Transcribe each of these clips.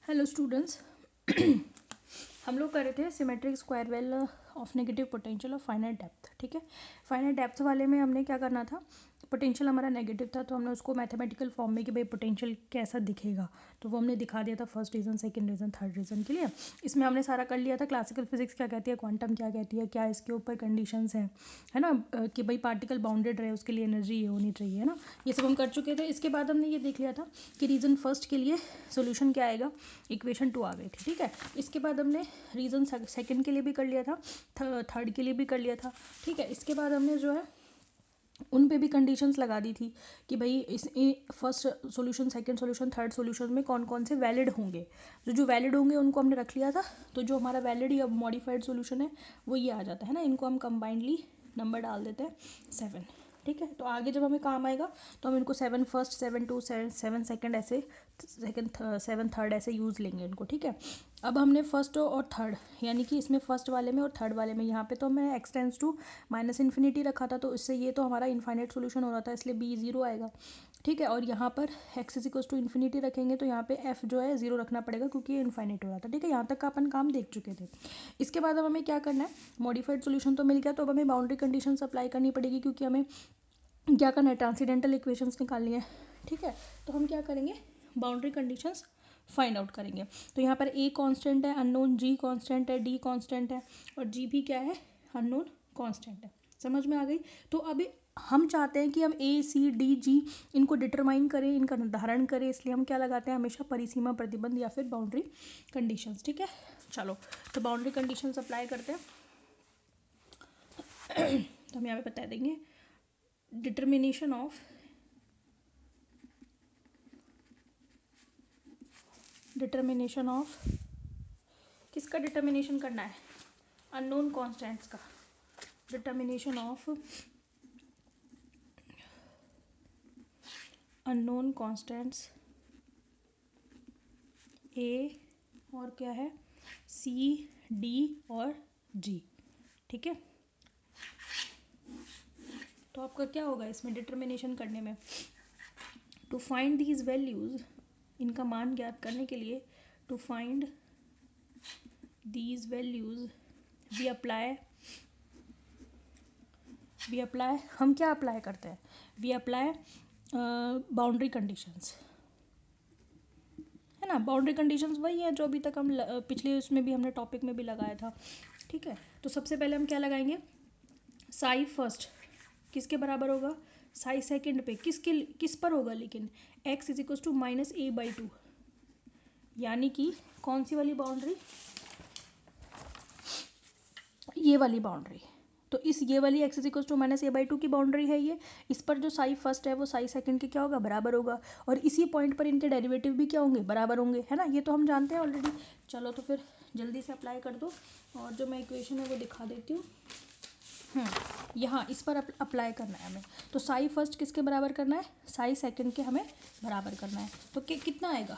Hello students. हम लोग कर रहे थे symmetric square well of negative potential of finite depth. ठीक है, फाइनाइट डेप्थ वाले में हमने क्या करना था, पोटेंशियल हमारा नेगेटिव था तो हमने उसको मैथमेटिकल फॉर्म में कि भाई पोटेंशियल कैसा दिखेगा तो वो हमने दिखा दिया था first reason, second reason, third reason के लिए। इसमें हमने सारा कर लिया था, क्लासिकल फिजिक्स क्या कहती है, क्वांटम क्या कहती है, क्या इसके ऊपर कंडीशंस हैं, है ना, कि भाई पार्टिकल बाउंडेड रहे उसके लिए एनर्जी ये होनी चाहिए, है ना, ये सब हम कर चुके थे। इसके बाद हमने ये देख लिया था कि रीज़न फर्स्ट के लिए सोल्यूशन क्या आएगा, इक्वेशन 2 आ गई थी। ठीक है, इसके बाद हमने रीज़न सेकंड के लिए भी कर लिया था, थर्ड के लिए भी कर लिया था। ठीक है, इसके बाद हमने जो है उन पे भी कंडीशंस लगा दी थी कि भाई इस first solution, second solution, third solution में कौन कौन से वैलिड होंगे। जो वैलिड होंगे उनको हमने रख लिया था, तो जो हमारा वैलिड या मॉडिफाइड सॉल्यूशन है वो ये आ जाता है ना, इनको हम कंबाइंडली नंबर डाल देते हैं 7। ठीक है, तो आगे जब हमें काम आएगा तो हम इनको 7 फर्स्ट, 7 टू, 7 सेकंड, ऐसे सेकंड, 7 थर्ड ऐसे यूज़ लेंगे इनको। ठीक है, अब हमने फर्स्ट और थर्ड, यानी कि इसमें फर्स्ट वाले में और थर्ड वाले में यहाँ पे तो हमने x tends to minus infinity रखा था, तो इससे ये तो हमारा इनफाइनाइट सोल्यूशन हो रहा था, इसलिए बी ज़ीरो आएगा। ठीक है, और यहाँ पर x is equals to infinity रखेंगे तो यहाँ पे एफ जो है ज़ीरो रखना पड़ेगा क्योंकि ये इनफाइनाइट हो रहा था। ठीक है, यहाँ तक का अपन काम देख चुके थे। इसके बाद अब हमें क्या करना है, मॉडिफाइड सोल्यूशन तो मिल गया, तो अब हमें बाउंड्री कंडीशंस अप्लाई करनी पड़ेगी क्योंकि हमें क्या करना है, ट्रांसीडेंटल इक्वेशंस निकालनी है। ठीक है, तो हम क्या करेंगे, बाउंड्री कंडीशंस फाइंड आउट करेंगे। तो यहाँ पर ए कांस्टेंट है अननोन, जी कांस्टेंट है, डी कांस्टेंट है और जी भी क्या है, अननोन कांस्टेंट है। समझ में आ गई। तो अभी हम चाहते हैं कि हम ए सी डी जी इनको डिटरमाइन करें, इनका निर्धारण करें, इसलिए हम क्या लगाते हैं हमेशा, परिसीमा प्रतिबंध या फिर बाउंड्री कंडीशंस। ठीक है, चलो तो बाउंड्री कंडीशंस अप्लाई करते हैं। तो हम यहाँ पे बता देंगे डिटर्मिनेशन ऑफ किसका डिटर्मिनेशन करना है, अननोन कॉन्स्टेंट्स का। डिटर्मिनेशन ऑफ अननोन कॉन्स्टेंट्स ए और क्या है, सी, डी और जी। ठीक है, तो आपका क्या होगा इसमें डिटर्मिनेशन करने में, टू फाइंड दीज वैल्यूज़, इनका मान ज्ञात करने के लिए, to find these values we apply, हम क्या अप्लाई करते हैं, वी अप्लाई बाउंड्री कंडीशंस, है ना। बाउंड्री कंडीशंस वही है जो अभी तक हम पिछले उसमें भी हमने टॉपिक में भी लगाया था। ठीक है, तो सबसे पहले हम क्या लगाएंगे, साई फर्स्ट किसके बराबर होगा, साई सेकंड पे किस पर होगा, लेकिन x is equal to minus A by two, यानी कि कौन सी वाली बाउंड्री, ये वाली बाउंड्री। तो इस ये वाली x is equal to minus A by two की बाउंड्री है ये, इस पर जो साई फर्स्ट है वो साई सेकंड के क्या होगा, बराबर होगा, और इसी पॉइंट पर इनके डेरिवेटिव भी क्या होंगे, बराबर होंगे, है ना, ये तो हम जानते हैं ऑलरेडी। चलो तो फिर जल्दी से अप्लाई कर दो, और जो मैं इक्वेशन है वो दिखा देती हूँ। यहाँ इस पर अप्लाई करना है हमें, तो साई फर्स्ट किसके बराबर करना है, साई सेकंड के हमें बराबर करना है। तो कितना आएगा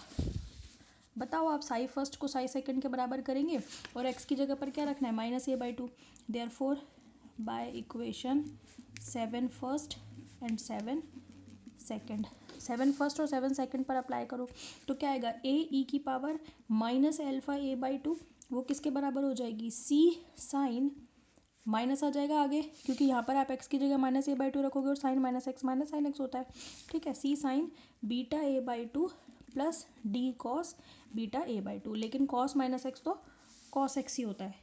बताओ आप, साई फर्स्ट को साई सेकंड के बराबर करेंगे और एक्स की जगह पर क्या रखना है, minus A by to. Therefore by equation 7 first and 7 second, 7 first और 7 सेकंड पर अप्लाई करो तो क्या आएगा, ए ई की power minus alpha a by to, वो किसके बराबर हो जाएगी, सी साइन, माइनस आ जाएगा आगे क्योंकि यहाँ पर आप एक्स की जगह माइनस ए बाई टू रखोगे और साइन माइनस साइन एक्स होता है। ठीक है, C sine beta A by two plus D cos beta A by two, लेकिन कॉस माइनस एक्स तो कॉस एक्स ही होता है।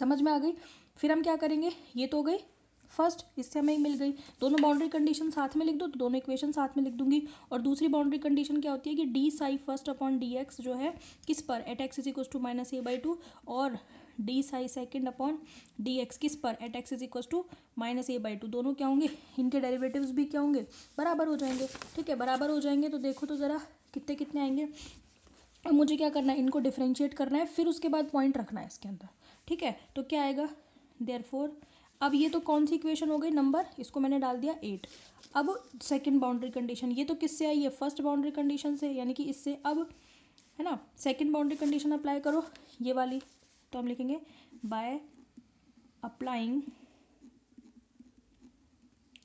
समझ में आ गई। फिर हम क्या करेंगे, ये तो हो गई फर्स्ट, इससे हमें मिल गई, दोनों बाउंड्री कंडीशन साथ में लिख दो तो दोनों इक्वेशन साथ में लिख दूंगी। और दूसरी बाउंड्री कंडीशन क्या होती है कि D psi first upon D x जो है किस पर, at x is equal to minus A by two, और D psi second upon D x किस पर, at x is equal to minus A by two, दोनों क्या होंगे, इनके डेरिवेटिव्स भी क्या होंगे, बराबर हो जाएंगे। ठीक है, बराबर हो जाएंगे तो देखो तो ज़रा कितने कितने आएंगे। अब मुझे क्या करना है, इनको डिफ्रेंशिएट करना है, फिर उसके बाद पॉइंट रखना है इसके अंदर। ठीक है, तो क्या आएगा, देयरफॉर, अब ये तो कौन सी इक्वेशन हो गई, नंबर, इसको मैंने डाल दिया 8। अब सेकंड बाउंड्री कंडीशन, ये तो किससे आई है, फर्स्ट बाउंड्री कंडीशन से, यानी कि इससे, अब है ना, सेकंड बाउंड्री कंडीशन अप्लाई करो, ये वाली, तो हम लिखेंगे by applying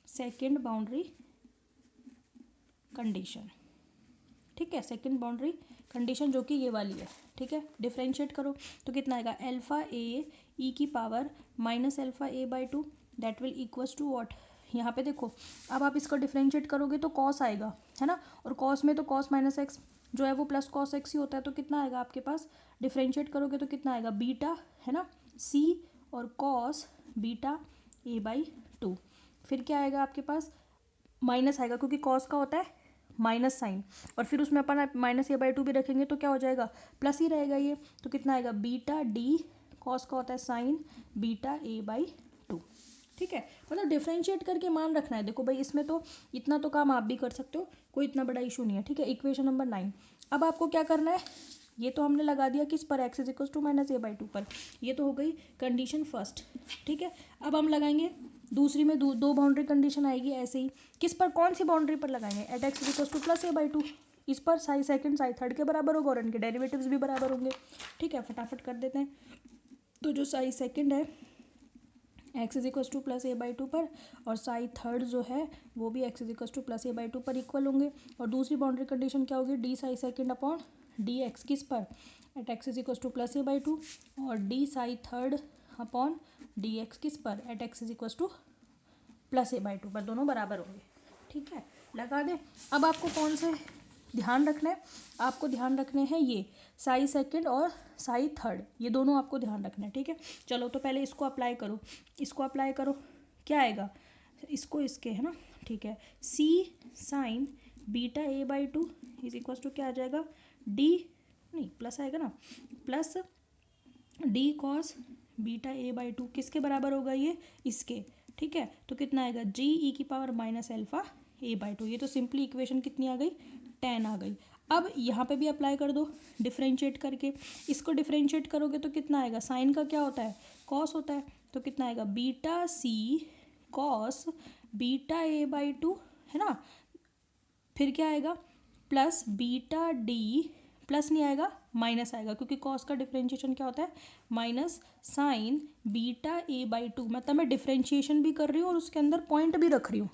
second boundary condition. ठीक है, सेकंड बाउंड्री कंडीशन जो कि ये वाली है, ठीक है। डिफरेंशिएट करो तो कितना आएगा, अल्फा ए ई की power minus alpha a by two that will equals to what, यहाँ पे देखो अब आप इसको डिफरेंशिएट करोगे तो कॉस आएगा, है ना, और कॉस में तो कॉस माइनस एक्स जो है वो प्लस कॉस एक्स ही होता है, तो कितना आएगा आपके पास, डिफरेंशिएट करोगे तो कितना आएगा, बीटा, है ना, सी और cos beta A by to. फिर क्या आएगा आपके पास, माइनस आएगा क्योंकि कॉस का होता है माइनस साइन, और फिर उसमें अपन माइनस ए बाई टू भी रखेंगे तो क्या हो जाएगा, प्लस ही रहेगा ये, तो कितना आएगा, बीटा डी कॉस का होता है sign beta A by to. ठीक है, मतलब डिफरेंशिएट करके मान रखना है। देखो भाई इसमें तो इतना तो काम आप भी कर सकते हो, कोई इतना बड़ा इशू नहीं है। ठीक है, इक्वेशन नंबर 9। अब आपको क्या करना है, ये तो हमने लगा दिया किस पर, x is equal to minus A by two पर, ये तो हो गई कंडीशन फर्स्ट। ठीक है, अब हम लगाएंगे दूसरी में दो बाउंड्री कंडीशन आएगी ऐसे ही, किस पर, कौन सी बाउंड्री पर लगाएंगे, at x is equal to plus A by two, इस पर साई सेकंड साई थर्ड के बराबर होगा और इनके डेरिवेटिव्स भी बराबर होंगे। ठीक है, फटाफट कर देते हैं। तो जो साई सेकंड है x is equal to plus A by two पर, और साई थर्ड जो है वो भी x is equal to plus A by two पर इक्वल होंगे। और दूसरी बाउंड्री कंडीशन क्या होगी, D psi second upon D x किस पर, at x is equal to plus A by two, और D psi third upon D x किस पर, at x is equal to plus A by two पर, दोनों बराबर होंगे। ठीक है, लगा दे। अब आपको कौन से ध्यान रखना है, आपको ध्यान रखने हैं ये साई सेकंड और साई थर्ड, ये दोनों आपको ध्यान रखना है। ठीक है, चलो तो पहले इसको अप्लाई करो, इसको अप्लाई करो, क्या आएगा, इसको इसके, है ना। ठीक है, C sine beta A by two is equal to क्या आ जाएगा, डी नहीं प्लस आएगा ना, plus D cos beta A by two किसके बराबर होगा ये, इसके। ठीक है, तो कितना आएगा, जी ई की power minus alpha a by two. ये तो सिंपली इक्वेशन कितनी आ गई, 10 आ गई। अब यहाँ पे भी अप्लाई कर दो डिफरेंशिएट करके, इसको डिफरेंशिएट करोगे तो कितना आएगा, साइन का क्या होता है, कॉस होता है, तो कितना आएगा, beta c cos beta A by two, है ना, फिर क्या आएगा, प्लस बीटा डी, प्लस नहीं आएगा माइनस आएगा क्योंकि कॉस का डिफरेंशिएशन क्या होता है, minus sign beta A by to. मतलब मैं डिफरेंशिएशन भी कर रही हूँ और उसके अंदर पॉइंट भी रख रही हूँ,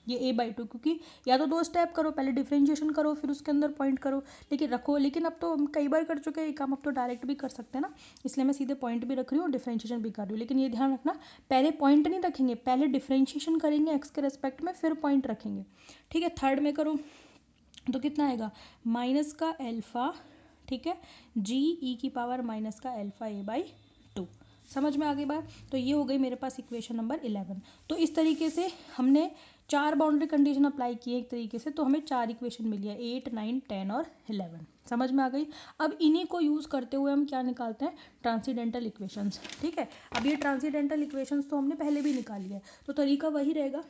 ये ए बाई टू, क्योंकि या तो 2 स्टेप करो, पहले डिफरेंशिएशन करो फिर उसके अंदर पॉइंट करो, लेकिन रखो, लेकिन अब तो हम कई बार कर चुके हैं ये काम, अब तो डायरेक्ट भी कर सकते हैं ना, इसलिए मैं सीधे पॉइंट भी रख रही हूँ और डिफरेंशिएशन भी कर रही हूँ। लेकिन ये ध्यान रखना, पहले पॉइंट नहीं रखेंगे, पहले डिफरेंशिएशन करेंगे एक्स के रेस्पेक्ट में, फिर पॉइंट रखेंगे। ठीक है, थर्ड में करो तो कितना आएगा, माइनस का एल्फा, ठीक है, जी ई की पावर माइनस का एल्फा ए बाई टू। समझ में आ गई बात, तो ये हो गई मेरे पास इक्वेशन नंबर 11। तो इस तरीके से हमने 4 बाउंड्री कंडीशन अप्लाई किए एक तरीके से, तो हमें 4 इक्वेशन मिली है, 8, 9, 10 और 11। समझ में आ गई। अब इन्हीं को यूज़ करते हुए हम क्या निकालते हैं, ट्रांसीडेंटल इक्वेशंस। ठीक है, अब ये ट्रांसीडेंटल इक्वेशंस तो हमने पहले भी निकाली है, तो तरीका वही रहेगा।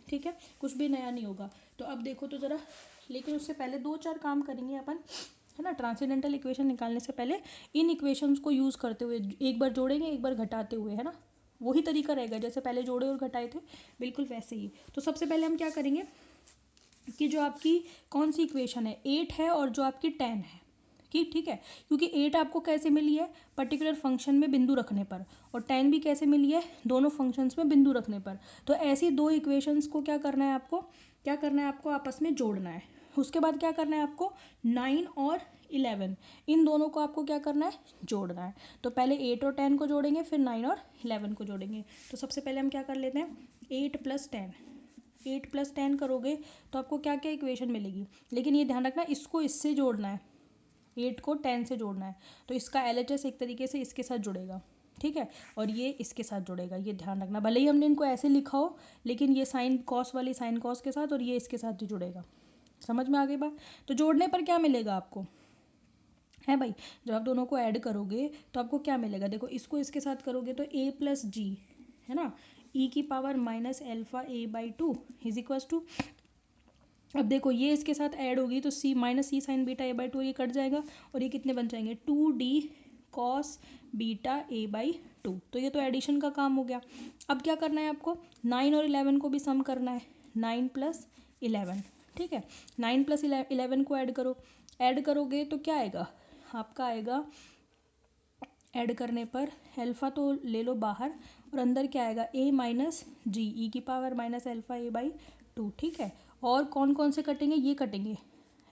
ठीक है, कुछ भी नया नहीं होगा। तो अब देखो तो ज़रा, लेकिन उससे पहले 2-4 काम करेंगे अपन, है ना। ट्रांसीडेंटल इक्वेशन निकालने से पहले इन इक्वेशंस को यूज़ करते हुए एक बार जोड़ेंगे एक बार घटाते हुए, है ना, वही तरीका रहेगा जैसे पहले जोड़े और घटाए थे, बिल्कुल वैसे ही। तो सबसे पहले हम क्या करेंगे कि जो आपकी कौन सी इक्वेशन है, 8 है और जो आपकी 10 है, कि ठीक है, क्योंकि 8 आपको कैसे मिली है, पर्टिकुलर फंक्शन में बिंदु रखने पर, और 10 भी कैसे मिली है, दोनों फंक्शंस में बिंदु रखने पर। तो ऐसी 2 इक्वेशंस को क्या करना है आपको, क्या करना है आपको, आपस में जोड़ना है। उसके बाद क्या करना है आपको, 9 और 11 इन दोनों को आपको क्या करना है, जोड़ना है। तो पहले 8 और 10 को जोड़ेंगे, फिर 9 और 11 को जोड़ेंगे। तो सबसे पहले हम क्या कर लेते हैं, 8 + 10, 8 + 10 करोगे तो आपको क्या क्या इक्वेशन मिलेगी, लेकिन ये ध्यान रखना इसको इससे जोड़ना है, 8 को 10 से जोड़ना है। तो इसका LHS एक तरीके से इसके साथ जुड़ेगा, ठीक है, और ये इसके साथ जुड़ेगा, ये ध्यान रखना। भले ही हमने इनको ऐसे लिखा हो, लेकिन ये साइन कॉस वाली साइन कॉस के साथ और ये इसके साथ ही जुड़ेगा। समझ में आ गई बात। तो जोड़ने पर क्या मिलेगा आपको, है भाई, जब आप दोनों को ऐड करोगे तो आपको क्या मिलेगा, देखो इसको इसके साथ करोगे तो a + g, है ना, e की power minus alpha a by two is equals to, अब देखो ये इसके साथ ऐड होगी तो c minus c sine beta A by two, ये कट जाएगा और ये कितने बन जाएंगे, 2d cos beta A by two. तो ये तो एडिशन का काम हो गया। अब क्या करना है आपको, 9 और 11 को भी सम करना है, 9 + 11, ठीक है, 9 + 11 को ऐड करो, ऐड करोगे तो क्या आएगा आपका, आएगा ऐड करने पर एल्फ़ा तो ले लो बाहर और अंदर क्या आएगा, a माइनस जी ई की power minus alpha A by to. ठीक है, और कौन कौन से कटेंगे, ये कटेंगे,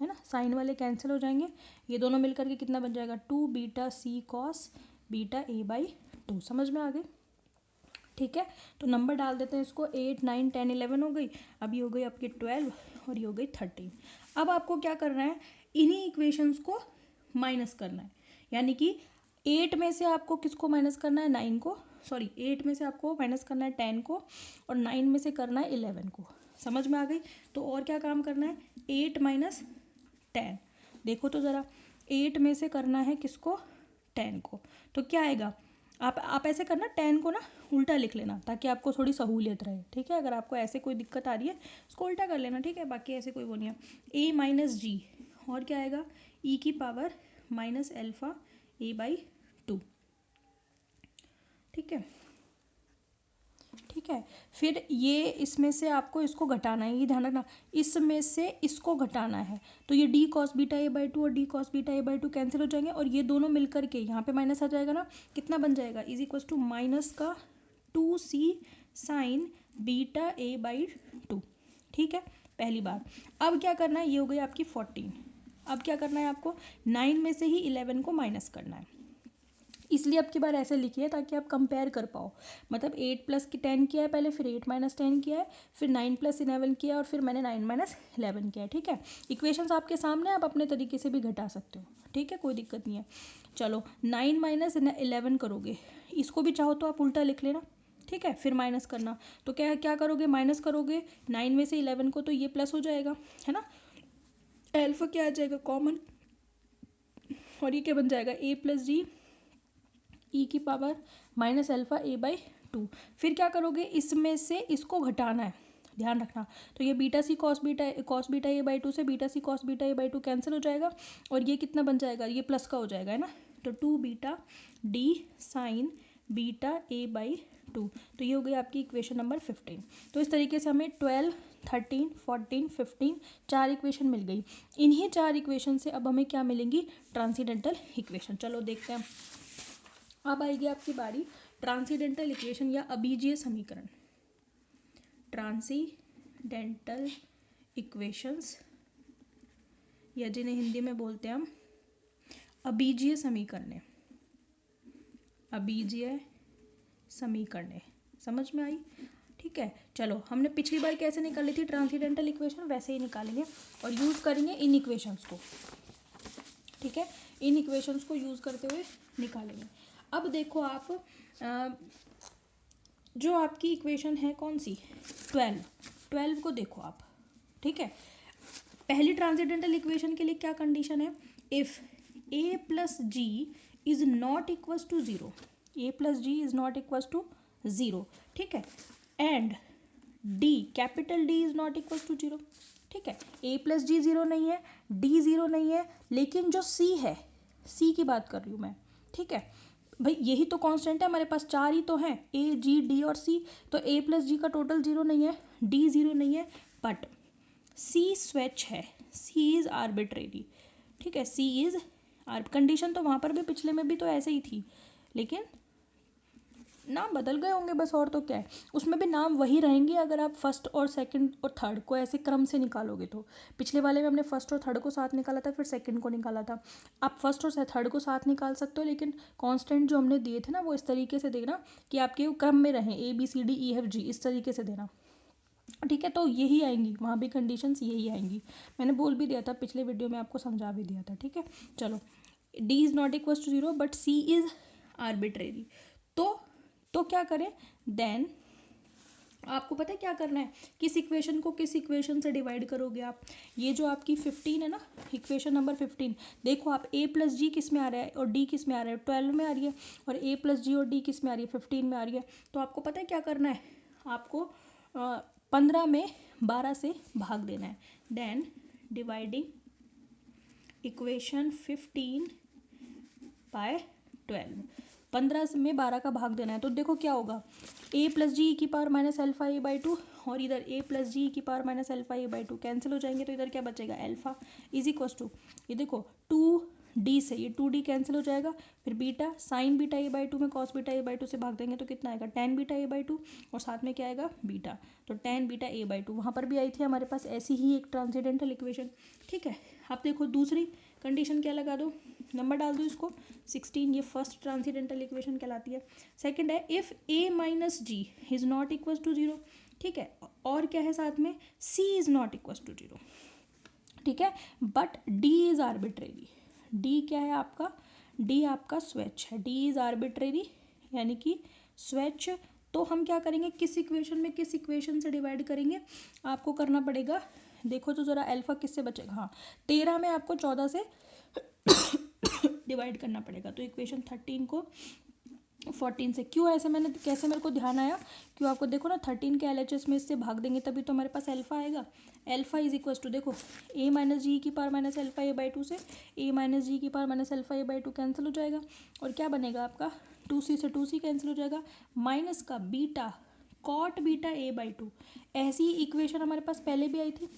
है ना, साइन वाले कैंसिल हो जाएंगे, ये दोनों मिलकर के कितना बन जाएगा 2 beta c cos beta A by 2। समझ में आ गई? ठीक है, तो नंबर डाल देते हैं इसको, 8 9 10 11 हो गई, अब ये हो गई आपकी 12 और ये हो गई 13। अब आपको क्या करना है, इन्हीं इक्वेशंस को माइनस करना है, यानी कि 8 में से आपको किसको माइनस करना है, 9 को, सॉरी 8 में से आपको माइनस करना है 10 को, और 9 में से करना है 11 को। समझ में आ गई? तो और क्या काम करना है, 8 माइनस 10, देखो तो ज़रा, 8 में से करना है किसको, 10 को, तो क्या आएगा, आप ऐसे करना, 10 को ना उल्टा लिख लेना ताकि आपको थोड़ी सहूलियत रहे। ठीक है, अगर आपको ऐसे कोई दिक्कत आ रही है उसको उल्टा कर लेना। ठीक है, बाकी ऐसे कोई वो नहीं है। ए माइनस जी, और क्या आएगा, ई की power minus alpha A by 2। ठीक है, ठीक है, फिर ये इसमें से आपको इसको घटाना है, ये ध्यान रखना, इसमें से इसको घटाना है, तो ये D cos beta A by 2 और D cos beta A by 2 cancel हो जाएंगे, और ये दोनों मिलकर के यहाँ पे माइनस आ जाएगा ना, कितना बन जाएगा, इज इक्वल टू माइनस का 2c sign beta A by 2। ठीक है, पहली बार। अब क्या करना है, ये हो गई आपकी 14। अब क्या करना है आपको, 9 में से ही 11 को माइनस करना है, इसलिए अब की बार ऐसे लिखिए ताकि आप कंपेयर कर पाओ, मतलब 8 प्लस 10 किया है पहले, फिर 8 माइनस 10 किया है, फिर 9 प्लस 11 किया है, और फिर मैंने 9 माइनस 11 किया है। ठीक है, इक्वेशंस आपके सामने, आप अपने तरीके से भी घटा सकते हो। ठीक है, कोई दिक्कत नहीं है। चलो 9 माइनस 11 करोगे, इसको भी चाहो तो आप उल्टा लिख लेना। ठीक है, फिर माइनस करना, तो क्या क्या करोगे, माइनस करोगे 9 में से 11 को, तो ये प्लस हो जाएगा, है ना, एल्फा क्या आ जाएगा कॉमन, और ये क्या बन जाएगा, ए प्लस जी ई की power minus alpha A by 2। फिर क्या करोगे, इसमें से इसको घटाना है, ध्यान रखना, तो ये beta c cos beta A by 2 से beta c cos beta A by 2 cancel हो जाएगा, और ये कितना बन जाएगा, ये प्लस का हो जाएगा, है ना, तो 2 beta D sign beta A by 2, तो ये हो गई आपकी इक्वेशन नंबर 15। तो इस तरीके से हमें 12 13 14 15 4 इक्वेशन मिल गई। इन्हीं 4 इक्वेशन से अब हमें क्या मिलेंगी, ट्रांसीडेंटल इक्वेशन। चलो देखते हैं, अब आएगी आपकी बारी ट्रांसीडेंटल इक्वेशन या अबीजीय समीकरण। ट्रांसीडेंटल इक्वेशंस, या जिन्हें हिंदी में बोलते हैं हम अबीजीय समीकरण, अबीजीय समीकरण, समझ में आई? ठीक है, चलो हमने पिछली बार कैसे निकाली थी ट्रांसीडेंटल इक्वेशन, वैसे ही निकालेंगे और यूज़ करेंगे इन इक्वेशंस को। ठीक है, इन इक्वेशंस को यूज़ करते हुए निकालेंगे। अब देखो आप, जो आपकी इक्वेशन है कौन सी, 12 को देखो आप। ठीक है, पहली ट्रांसीडेंटल इक्वेशन के लिए क्या कंडीशन है, if a plus g is not equals to 0, a plus g is not equals to 0। ठीक है, and d capital D is not equals to 0। ठीक है, a प्लस जी 0 नहीं है, d 0 नहीं है, लेकिन जो c है, c की बात कर रही हूँ मैं। ठीक है भाई, यही तो कांस्टेंट है हमारे पास, 4 ही तो हैं, a g d और c, तो a प्लस जी का टोटल 0 नहीं है, d 0 नहीं है, बट c स्वेच है, c इज़ आर्बिट्रेरी। ठीक है, c इज़ कंडीशन तो वहाँ पर भी पिछले में भी तो ऐसे ही थी, लेकिन नाम बदल गए होंगे बस, और तो क्या है, उसमें भी नाम वही रहेंगे अगर आप फर्स्ट और सेकंड और थर्ड को ऐसे क्रम से निकालोगे। तो पिछले वाले में हमने फर्स्ट और थर्ड को साथ निकाला था, फिर सेकंड को निकाला था। आप फर्स्ट और थर्ड को साथ निकाल सकते हो, लेकिन कांस्टेंट जो हमने दिए थे ना, वो इस तरीके से देना कि आपके क्रम में रहें, A B C D E F G, इस तरीके से देना। ठीक है, तो यही आएंगी, वहाँ भी कंडीशंस यही आएंगी, मैंने बोल भी दिया था पिछले वीडियो में, आपको समझा भी दिया था। ठीक है, चलो D is not equal to 0 but C is arbitrary, तो क्या करें, देन आपको पता है क्या करना है, किस इक्वेशन को किस इक्वेशन से डिवाइड करोगे आप, ये जो आपकी 15 है ना, इक्वेशन नंबर 15, देखो आप a प्लस जी किस में आ रहा है और d किस में आ रहा है, 12 में आ रही है, और a प्लस जी और d किस में आ रही है, 15 में आ रही है। तो आपको पता है क्या करना है, आपको 15 में 12 से भाग देना है, देन डिवाइडिंग इक्वेशन 15 बाय 12, 15 में 12 का भाग देना है। तो देखो क्या होगा, a प्लस जी की power minus alpha a by 2, और इधर a प्लस जी की power minus alpha a by 2 cancel हो जाएंगे, तो इधर क्या बचेगा, एल्फा इज इक्वस टू, ये देखो 2d से ये 2d कैंसिल हो जाएगा, फिर beta sine beta A by 2 में कॉस बीटा ए बाई 2 से भाग देंगे तो कितना आएगा, tan बीटा ए बाई 2, और साथ में क्या आएगा, बीटा, तो tan बीटा ए बाई 2, वहाँ पर भी आई थी हमारे पास ऐसी ही एक ट्रांसीडेंटल इक्वेशन। ठीक है, आप देखो दूसरी कंडीशन क्या लगा दो, नंबर डाल दो इसको 16, ये फर्स्ट ट्रांसीडेंटल इक्वेशन कहलाती है। सेकंड है if a minus g is not equal to zero, ठीक है, और क्या है साथ में, c is not equal to zero, ठीक है, but d is arbitrary. d क्या है आपका, d आपका स्वैच है, d इज़ आर्बिट्रेरी यानी कि स्वैच। तो हम क्या करेंगे, किस इक्वेशन में किस इक्वेशन से डिवाइड करेंगे, आपको करना पड़ेगा, देखो तो ज़रा अल्फ़ा किससे बचेगा, हाँ 13 में आपको 14 से डिवाइड करना पड़ेगा। तो इक्वेशन 13 को 14 से, क्यों ऐसे मैंने कैसे मेरे को ध्यान आया, क्यों आपको देखो ना 13 के LHS में इससे भाग देंगे तभी तो हमारे पास अल्फ़ा आएगा। अल्फ़ा इज इक्वल टू देखो a माइनस जी की power minus alpha a by 2 से a माइनस जी की power minus alpha a by 2 cancel हो जाएगा, और क्या बनेगा आपका 2c से 2c कैंसिल हो जाएगा, माइनस का beta cot beta a by 2। ऐसी इक्वेशन हमारे पास पहले भी आई थी,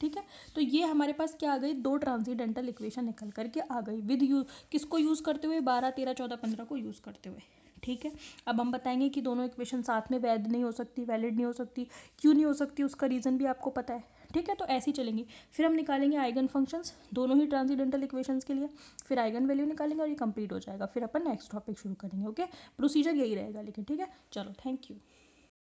ठीक है। तो ये हमारे पास क्या आ गई, दो ट्रांसीडेंटल इक्वेशन निकल करके आ गई विद यूज, किसको यूज़ करते हुए, 12 13 14 15 को यूज़ करते हुए, ठीक है। अब हम बताएंगे कि दोनों इक्वेशन साथ में वैध नहीं हो सकती, वैलिड नहीं हो सकती, क्यों नहीं हो सकती, उसका रीज़न भी आपको पता है, ठीक है। तो ऐसे ही चलेंगी, फिर हम निकालेंगे आइगन फंक्शंस दोनों ही ट्रांसीडेंटल इक्वेशंस के लिए, फिर आइगन वैल्यू निकालेंगे और ये कंप्लीट हो जाएगा, फिर अपन नेक्स्ट टॉपिक शुरू करेंगे। ओके, प्रोसीजर यही रहेगा लेकिन, ठीक है। चलो, थैंक यू।